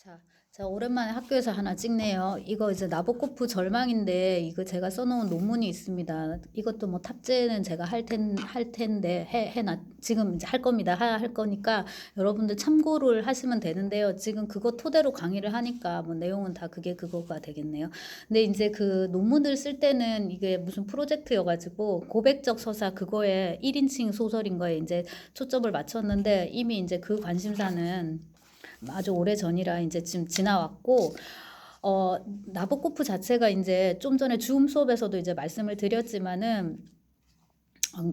자, 자, 오랜만에 학교에서 하나 찍네요. 이거 이제 나보코프 절망인데, 이거 제가 써놓은 논문이 있습니다. 이것도 뭐 탑재는 제가 할 텐데, 지금 이제 할 겁니다. 할 거니까 여러분들 참고를 하시면 되는데요. 지금 그거 토대로 강의를 하니까 뭐 내용은 다 그거가 되겠네요. 근데 이제 그 논문을 쓸 때는 이게 무슨 프로젝트여가지고 고백적 서사 그거에 1인칭 소설인 거에 이제 초점을 맞췄는데, 이미 이제 그 관심사는 아주 오래 전이라 이제 지금 지나왔고, 어, 나보코프 자체가 이제 좀 전에 줌 수업에서도 이제 말씀을 드렸지만은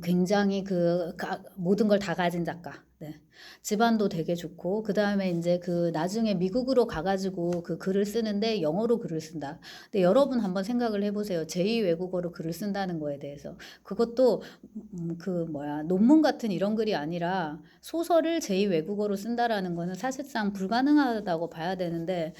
굉장히 모든 걸 다 가진 작가. 네. 집안도 되게 좋고, 그 다음에 이제 그 나중에 미국으로 가가지고 그 글을 쓰는데 영어로 글을 쓴다. 근데 여러분 한번 생각을 해보세요. 제2 외국어로 글을 쓴다는 거에 대해서. 그것도, 논문 같은 이런 글이 아니라 소설을 제2 외국어로 쓴다라는 거는 사실상 불가능하다고 봐야 되는데,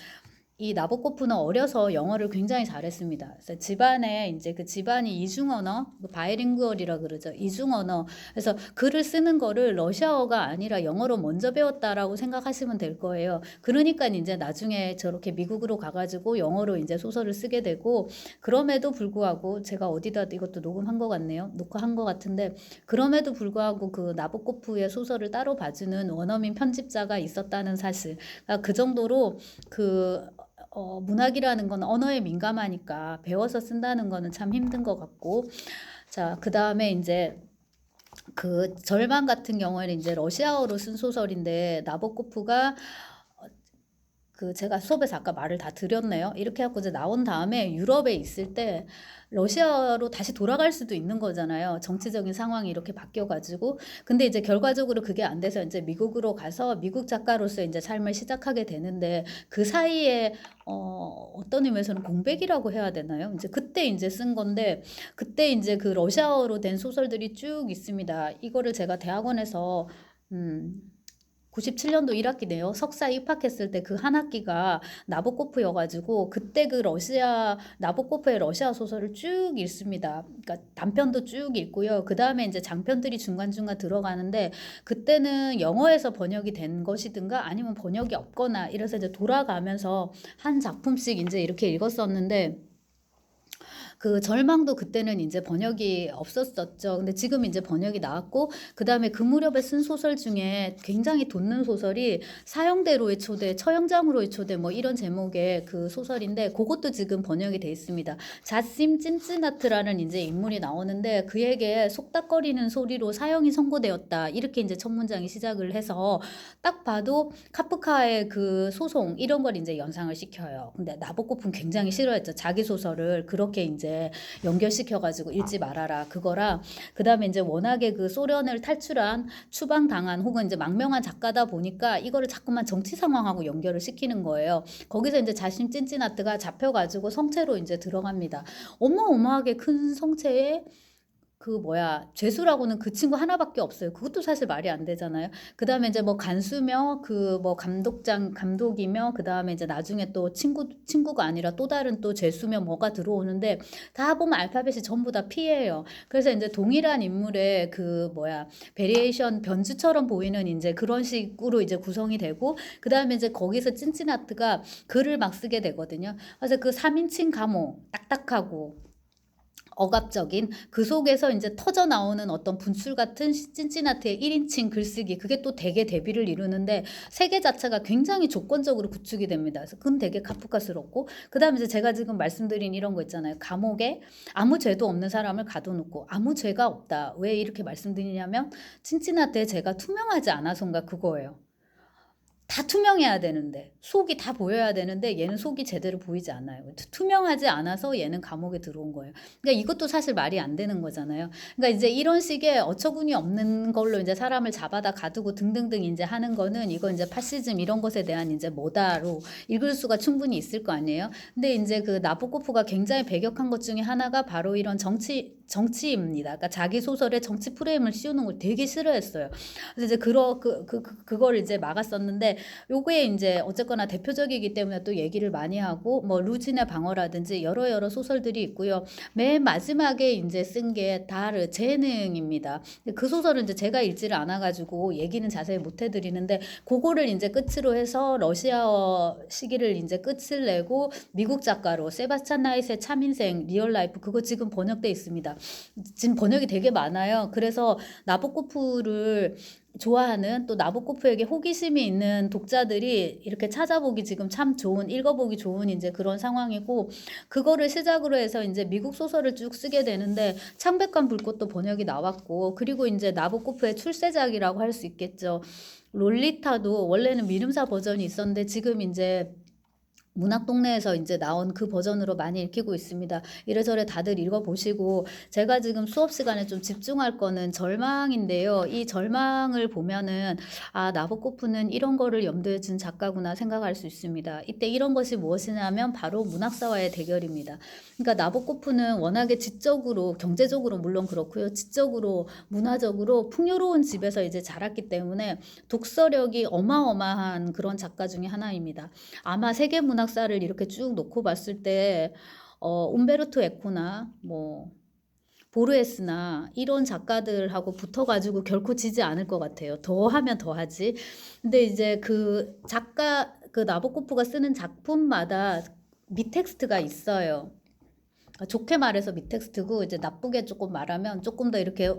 이 나보코프는 어려서 영어를 굉장히 잘했습니다. 그래서 집안에 이제 그 집안이 이중언어, 바이링구얼이라 그러죠. 이중언어. 그래서 글을 쓰는 거를 러시아어가 아니라 영어로 먼저 배웠다라고 생각하시면 될 거예요. 그러니까 이제 나중에 저렇게 미국으로 가가지고 영어로 이제 소설을 쓰게 되고, 그럼에도 불구하고 제가 어디다 이것도 녹음한 것 같네요. 녹화한 것 같은데, 그럼에도 불구하고 그 나보코프의 소설을 따로 봐주는 원어민 편집자가 있었다는 사실. 그러니까 그 정도로 문학이라는 건 언어에 민감하니까 배워서 쓴다는 거는 참 힘든 것 같고, 자, 그 다음에 이제 그 절망 같은 경우에는 이제 러시아어로 쓴 소설인데, 나보코프가 제가 수업에서 아까 말을 다 드렸네요. 이렇게 해갖고 이제 나온 다음에 유럽에 있을 때 러시아로 다시 돌아갈 수도 있는 거잖아요. 정치적인 상황이 이렇게 바뀌어가지고. 근데 이제 결과적으로 그게 안 돼서 이제 미국으로 가서 미국 작가로서 이제 삶을 시작하게 되는데, 그 사이에 어떤 의미에서는 공백이라고 해야 되나요? 이제 그때 이제 쓴 건데, 그때 이제 그 러시아어로 된 소설들이 쭉 있습니다. 이거를 제가 대학원에서 97년도 1학기네요. 석사 입학했을 때 그 한 학기가 나보코프여가지고, 그때 나보코프의 러시아 소설을 쭉 읽습니다. 그러니까 단편도 쭉 읽고요. 그 다음에 이제 장편들이 중간중간 들어가는데, 그때는 영어에서 번역이 된 것이든가 아니면 번역이 없거나 이래서 이제 돌아가면서 한 작품씩 이제 이렇게 읽었었는데, 그 절망도 그때는 이제 번역이 없었었죠. 근데 지금 이제 번역이 나왔고, 그 다음에 그 무렵에 쓴 소설 중에 굉장히 돋는 소설이 사형대로의 초대, 처형장으로의 초대 뭐 이런 제목의 그 소설인데, 그것도 지금 번역이 돼 있습니다. 자심 찐찌나트라는 이제 인물이 나오는데, 그에게 속닥거리는 소리로 사형이 선고되었다. 이렇게 이제 첫 문장이 시작을 해서 딱 봐도 카프카의 그 소송 이런 걸 이제 연상을 시켜요. 근데 나보코프는 굉장히 싫어했죠. 자기 소설을 그렇게 이제 연결시켜가지고 읽지 말아라 그거라. 그 다음에 이제 워낙에 그 소련을 탈출한 추방당한 혹은 이제 망명한 작가다 보니까 이거를 자꾸만 정치 상황하고 연결을 시키는 거예요. 거기서 이제 자신 찐찐아트가 잡혀가지고 성체로 이제 들어갑니다. 어마어마하게 큰 성체에 죄수라고는 그 친구 하나밖에 없어요. 그것도 사실 말이 안 되잖아요. 그 다음에 이제 뭐 간수며, 감독이며, 그 다음에 이제 나중에 또 친구가 아니라 또 다른 또 죄수며 뭐가 들어오는데, 다 보면 알파벳이 전부 다 P예요. 그래서 이제 동일한 인물의 베리에이션, 변주처럼 보이는 이제 그런 식으로 이제 구성이 되고, 그 다음에 이제 거기서 찐찐아트가 글을 막 쓰게 되거든요. 그래서 그 3인칭 감호, 딱딱하고, 억압적인 그 속에서 이제 터져 나오는 어떤 분출 같은 찐찐아트의 1인칭 글쓰기, 그게 또 되게 대비를 이루는데, 세계 자체가 굉장히 조건적으로 구축이 됩니다. 그래서 그건 되게 카프카스럽고, 그 다음에 이제 제가 지금 말씀드린 이런 거 있잖아요. 감옥에 아무 죄도 없는 사람을 가둬놓고 아무 죄가 없다. 왜 이렇게 말씀드리냐면, 찐찐아트의 죄가 투명하지 않아서인가 그거예요. 다 투명해야 되는데, 속이 다 보여야 되는데 얘는 속이 제대로 보이지 않아요. 투명하지 않아서 얘는 감옥에 들어온 거예요. 그러니까 이것도 사실 말이 안 되는 거잖아요. 그러니까 이제 이런 식의 어처구니 없는 걸로 이제 사람을 잡아다 가두고 등등등 이제 하는 거는, 이거 이제 파시즘 이런 것에 대한 이제 뭐다로 읽을 수가 충분히 있을 거 아니에요. 근데 이제 그 나보코프가 굉장히 배격한 것 중에 하나가 바로 이런 정치입니다. 그러니까 자기 소설에 정치 프레임을 씌우는 걸 되게 싫어했어요. 그래서 이제 그거를 이제 막았었는데, 요게 이제 어쨌거나 대표적이기 때문에 또 얘기를 많이 하고 뭐 루진의 방어라든지 여러 소설들이 있고요. 맨 마지막에 이제 쓴 게 다르 재능입니다. 그 소설은 이제 제가 읽지를 않아 가지고 얘기는 자세히 못 해드리는데 그거를 이제 끝으로 해서 러시아어 시기를 이제 끝을 내고 미국 작가로 세바스찬 나잇의 참인생 리얼 라이프 그거 지금 번역돼 있습니다. 지금 번역이 되게 많아요. 그래서 나보코프를 좋아하는 또 나보코프에게 호기심이 있는 독자들이 이렇게 찾아보기 지금 참 좋은 읽어보기 좋은 이제 그런 상황이고 그거를 시작으로 해서 이제 미국 소설을 쭉 쓰게 되는데 창백한 불꽃도 번역이 나왔고 그리고 이제 나보코프의 출세작이라고 할 수 있겠죠. 롤리타도 원래는 미름사 버전이 있었는데 지금 이제 문학동네에서 이제 나온 그 버전으로 많이 읽히고 있습니다. 이래저래 다들 읽어보시고 제가 지금 수업 시간에 좀 집중할 거는 절망인데요. 이 절망을 보면은 아 나보코프는 이런 거를 염두에 둔 작가구나 생각할 수 있습니다. 이때 이런 것이 무엇이냐면 바로 문학사와의 대결입니다. 그러니까 나보코프는 워낙에 지적으로 경제적으로 물론 그렇고요. 지적으로 문화적으로 풍요로운 집에서 이제 자랐기 때문에 독서력이 어마어마한 그런 작가 중에 하나입니다. 아마 세계 문학사를 이렇게 쭉 놓고 봤을 때 움베르토 에코나 뭐 보르헤스나 이런 작가들하고 붙어가지고 결코 지지 않을 것 같아요. 더 하면 더 하지. 근데 이제 그 작가 그 나보코프가 쓰는 작품마다 밑텍스트가 있어요. 좋게 말해서 밑텍스트고 이제 나쁘게 조금 말하면 조금 더 이렇게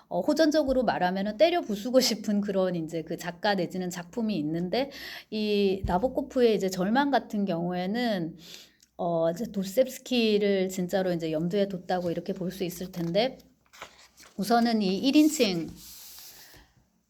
호전적으로 말하면은 때려 부수고 싶은 그런 이제 그 작가 내지는 작품이 있는데 이 나보코프의 이제 절망 같은 경우에는 이제 도스옙스키를 진짜로 이제 염두에 뒀다고 이렇게 볼 수 있을 텐데 우선은 이 1인칭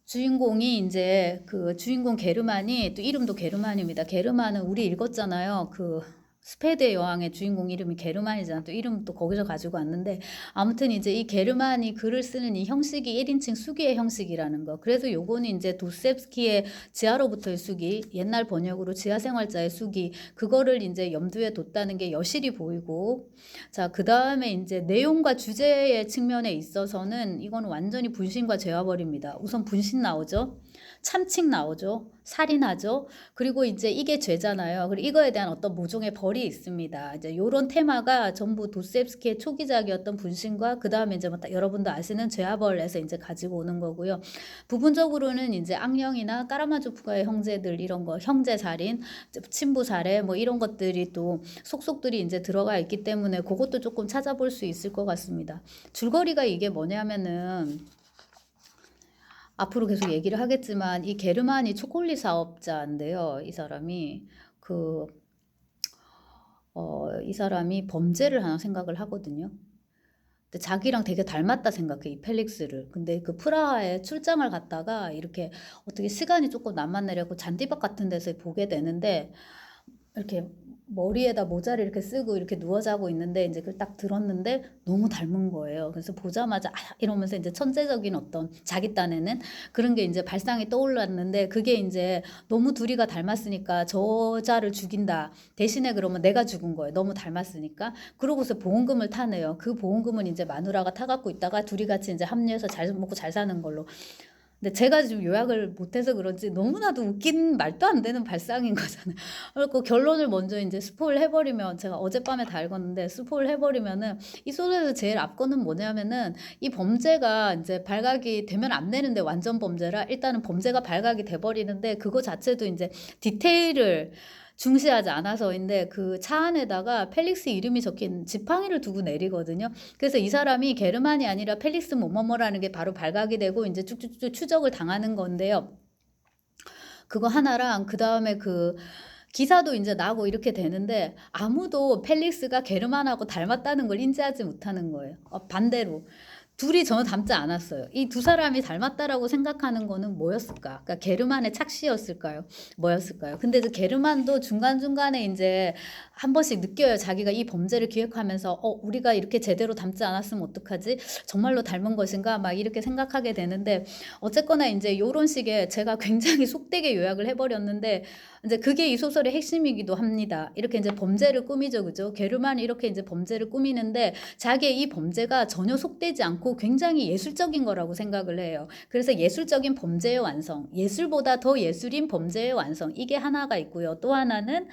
주인공이 이제 그 주인공 게르만이 또 이름도 게르만입니다. 게르만은 우리 읽었잖아요. 그 스페드의 여왕의 주인공 이름이 게르만이잖아. 또 이름 또 거기서 가지고 왔는데 아무튼 이제 이 게르만이 글을 쓰는 이 형식이 1인칭 수기의 형식이라는 거. 그래서 요거는 이제 도스옙스키의 지하로부터의 수기, 옛날 번역으로 지하생활자의 수기, 그거를 이제 염두에 뒀다는 게 여실히 보이고 자, 그다음에 이제 내용과 주제의 측면에 있어서는 이건 완전히 분신과 죄와벌입니다. 우선 분신 나오죠. 참칭 나오죠. 살인하죠. 그리고 이제 이게 죄잖아요. 그리고 이거에 대한 어떤 모종의 벌이 있습니다. 이제 요런 테마가 전부 도스옙스키의 초기작이었던 분신과 그 다음에 이제 뭐 여러분도 아시는 죄와벌에서 이제 가지고 오는 거고요. 부분적으로는 이제 악령이나 까라마조프가의 형제들 이런 거 형제 살인, 친부 살해 뭐 이런 것들이 또 속속들이 이제 들어가 있기 때문에 그것도 조금 찾아볼 수 있을 것 같습니다. 줄거리가 이게 뭐냐면은 앞으로 계속 얘기를 하겠지만 이 게르만이 초콜릿 사업자인데요. 이 사람이 이 사람이 범죄를 하나 생각을 하거든요. 근데 자기랑 되게 닮았다 생각해 이 펠릭스를. 근데 그 프라하에 출장을 갔다가 이렇게 어떻게 시간이 조금 남았네라고 잔디밭 같은 데서 보게 되는데 이렇게 머리에다 모자를 이렇게 쓰고 이렇게 누워 자고 있는데 이제 그걸 딱 들었는데 너무 닮은 거예요. 그래서 보자마자 아 이러면서 이제 천재적인 어떤 자기 딴에는 그런 게 이제 발상이 떠올랐는데 그게 이제 너무 둘이가 닮았으니까 저자를 죽인다. 대신에 그러면 내가 죽은 거예요. 너무 닮았으니까. 그러고서 보험금을 타네요. 그 보험금은 이제 마누라가 타갖고 있다가 둘이 같이 이제 합류해서 잘 먹고 잘 사는 걸로. 근데 제가 지금 요약을 못해서 그런지 너무나도 웃긴 말도 안 되는 발상인 거잖아요. 그리고 결론을 먼저 이제 스포일 해버리면 제가 어젯밤에 다 읽었는데 스포일 해버리면은 이 소설에서 제일 앞거는 뭐냐면은 이 범죄가 이제 발각이 되면 안 되는데 완전 범죄라 일단은 범죄가 발각이 돼버리는데 그거 자체도 이제 디테일을 중시하지 않아서인데 그 차 안에다가 펠릭스 이름이 적힌 지팡이를 두고 내리거든요. 그래서 이 사람이 게르만이 아니라 펠릭스 뭐뭐뭐라는 게 바로 발각이 되고 이제 쭉쭉쭉 추적을 당하는 건데요. 그거 하나랑 그 다음에 그 기사도 이제 나고 이렇게 되는데 아무도 펠릭스가 게르만하고 닮았다는 걸 인지하지 못하는 거예요. 반대로. 둘이 전혀 닮지 않았어요. 이 두 사람이 닮았다라고 생각하는 거는 뭐였을까? 그러니까 게르만의 착시였을까요? 뭐였을까요? 근데 그 게르만도 중간중간에 이제 한 번씩 느껴요. 자기가 이 범죄를 기획하면서 우리가 이렇게 제대로 닮지 않았으면 어떡하지? 정말로 닮은 것인가? 막 이렇게 생각하게 되는데 어쨌거나 이제 요런 식의 제가 굉장히 속되게 요약을 해버렸는데 이제 그게 이 소설의 핵심이기도 합니다. 이렇게 이제 범죄를 꾸미죠. 그죠? 게르만이 이렇게 이제 범죄를 꾸미는데 자기의 이 범죄가 전혀 속되지 않고 않고 굉장히 예술적인 거라고 생각을 해요. 그래서 예술적인 범죄의 완성, 예술보다 더 예술인 범죄의 완성, 이게 하나가 있고요. 또 하나는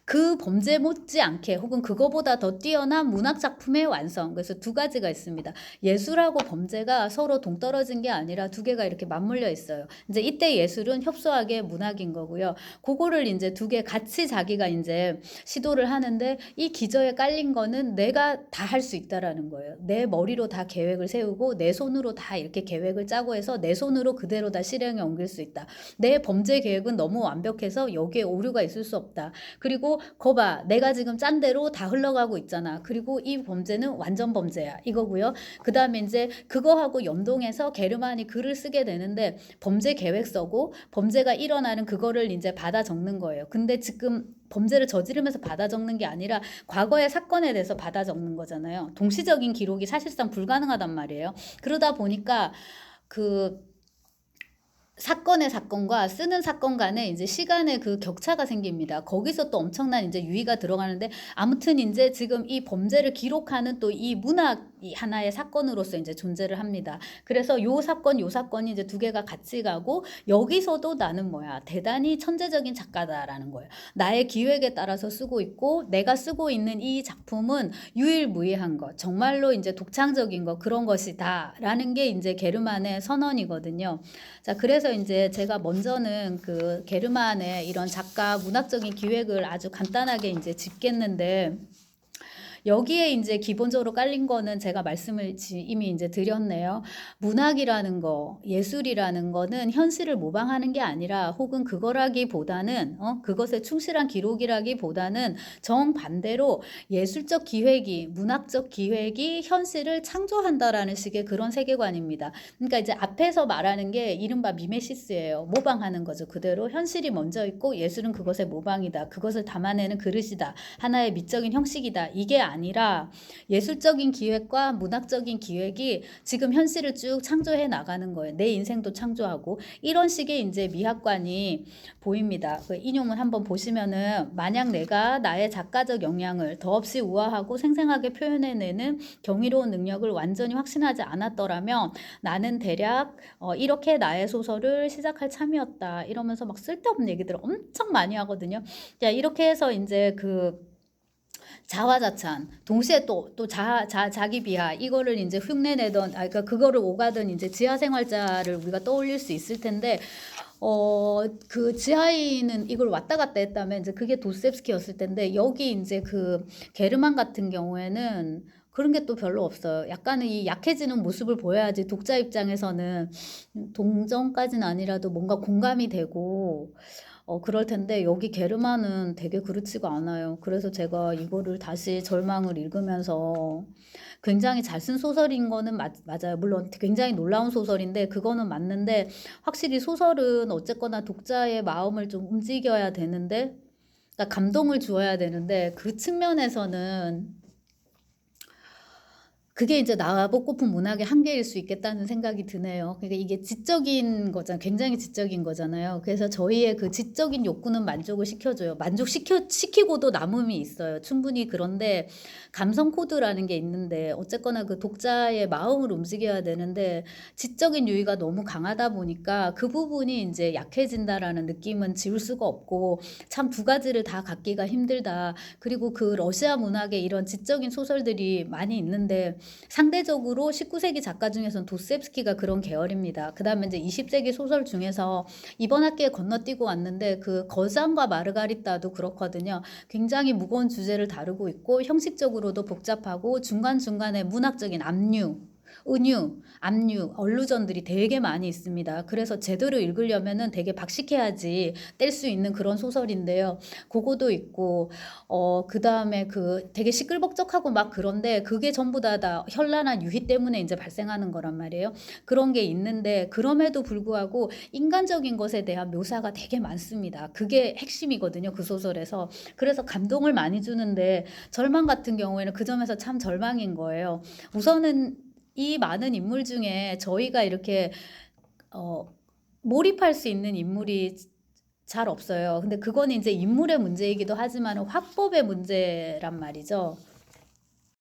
그 범죄 못지않게 혹은 그거보다 더 뛰어난 문학 작품의 완성. 그래서 두 가지가 있습니다. 예술하고 범죄가 서로 동떨어진 게 아니라 두 개가 이렇게 맞물려 있어요. 이제 이때 예술은 협소하게 문학인 거고요. 그거를 이제 두 개 같이 자기가 이제 시도를 하는데 이 기저에 깔린 거는 내가 다 할 수 있다라는 거예요. 내 머리로 다 계획을 세우고 내 손으로 다 이렇게 계획을 짜고 해서 내 손으로 그대로 다 실행에 옮길 수 있다. 내 범죄 계획은 너무 완벽해서 여기에 오류가 있을 수 없다. 그리고 거봐, 내가 지금 짠 대로 다 흘러가고 있잖아. 그리고 이 범죄는 완전 범죄야. 이거고요. 그 다음에 이제 그거하고 연동해서 게르만이 글을 쓰게 되는데 범죄 계획서고 범죄가 일어나는 그거를 이제 받아 적는 거예요. 근데 지금 범죄를 저지르면서 받아 적는 게 아니라 과거의 사건에 대해서 받아 적는 거잖아요. 동시적인 기록이 사실상 불가능하단 말이에요. 그러다 보니까 그 사건의 사건과 쓰는 사건 간에 이제 시간의 그 격차가 생깁니다. 거기서 또 엄청난 이제 유의가 들어가는데 아무튼 이제 지금 이 범죄를 기록하는 또 이 문학이 하나의 사건으로서 이제 존재를 합니다. 그래서 요 사건이 이제 두 개가 같이 가고 여기서도 나는 뭐야 대단히 천재적인 작가다라는 거예요. 나의 기획에 따라서 쓰고 있고 내가 쓰고 있는 이 작품은 유일무이한 것, 정말로 이제 독창적인 것 그런 것이다라는 게 이제 게르만의 선언이거든요. 자, 그래서 이제 제가 먼저는 그 게르만의 이런 작가 문학적인 기획을 아주 간단하게 이제 짚겠는데 여기에 이제 기본적으로 깔린 거는 제가 말씀을 이미 이제 드렸네요. 문학이라는 거, 예술이라는 거는 현실을 모방하는 게 아니라 혹은 그거라기보다는 그것에 충실한 기록이라기보다는 정반대로 예술적 기획이, 문학적 기획이 현실을 창조한다라는 식의 그런 세계관입니다. 그러니까 이제 앞에서 말하는 게 이른바 미메시스예요. 모방하는 거죠. 그대로 현실이 먼저 있고 예술은 그것의 모방이다. 그것을 담아내는 그릇이다. 하나의 미적인 형식이다. 이게 아니라 예술적인 기획과 문학적인 기획이 지금 현실을 쭉 창조해 나가는 거예요. 내 인생도 창조하고 이런 식의 이제 미학관이 보입니다. 그 인용을 한번 보시면은 만약 내가 나의 작가적 역량을 더없이 우아하고 생생하게 표현해내는 경이로운 능력을 완전히 확신하지 않았더라면 나는 대략 이렇게 나의 소설을 시작할 참이었다. 이러면서 막 쓸데없는 얘기들을 엄청 많이 하거든요. 자, 이렇게 해서 이제 그 자화자찬, 동시에 또 자기 비하, 이거를 이제 흉내내던, 그러니까 그거를 오가던 이제 지하생활자를 우리가 떠올릴 수 있을 텐데, 그 지하인은 이걸 왔다 갔다 했다면 이제 그게 도스옙스키였을 텐데, 여기 이제 그 게르만 같은 경우에는 그런 게 또 별로 없어요. 약간은 이 약해지는 모습을 보여야지 독자 입장에서는 동정까지는 아니라도 뭔가 공감이 되고, 그럴 텐데 여기 게르만은 되게 그렇지가 않아요. 그래서 제가 이거를 다시 절망을 읽으면서 굉장히 잘 쓴 소설인 거는 맞아요. 물론 굉장히 놀라운 소설인데 그거는 맞는데 확실히 소설은 어쨌거나 독자의 마음을 좀 움직여야 되는데 그러니까 감동을 주어야 되는데 그 측면에서는 그게 이제 나보고픈 문학의 한계일 수 있겠다는 생각이 드네요. 그러니까 이게 지적인 거잖아요. 굉장히 지적인 거잖아요. 그래서 저희의 그 지적인 욕구는 만족을 시켜줘요. 시키고도 남음이 있어요. 충분히. 그런데 감성 코드라는 게 있는데 어쨌거나 그 독자의 마음을 움직여야 되는데 지적인 유의가 너무 강하다 보니까 그 부분이 이제 약해진다라는 느낌은 지울 수가 없고 참 두 가지를 다 갖기가 힘들다. 그리고 그 러시아 문학에 이런 지적인 소설들이 많이 있는데 상대적으로 19세기 작가 중에서는 도스옙스키가 그런 계열입니다. 그 다음에 이제 20세기 소설 중에서 이번 학기에 건너뛰고 왔는데 그 거장과 마르가리따도 그렇거든요. 굉장히 무거운 주제를 다루고 있고 형식적으로도 복잡하고 중간중간에 문학적인 압류, 은유, 압류, 얼루전들이 되게 많이 있습니다. 그래서 제대로 읽으려면은 되게 박식해야지 뗄 수 있는 그런 소설인데요. 그거도 있고, 그 다음에 그 되게 시끌벅적하고 막 그런데 그게 전부 다 현란한 유희 때문에 이제 발생하는 거란 말이에요. 그런 게 있는데 그럼에도 불구하고 인간적인 것에 대한 묘사가 되게 많습니다. 그게 핵심이거든요. 그 소설에서. 그래서 감동을 많이 주는데 절망 같은 경우에는 그 점에서 참 절망인 거예요. 우선은 이 많은 인물 중에 저희가 이렇게 몰입할 수 있는 인물이 잘 없어요. 근데 그건 이제 인물의 문제이기도 하지만 화법의 문제란 말이죠.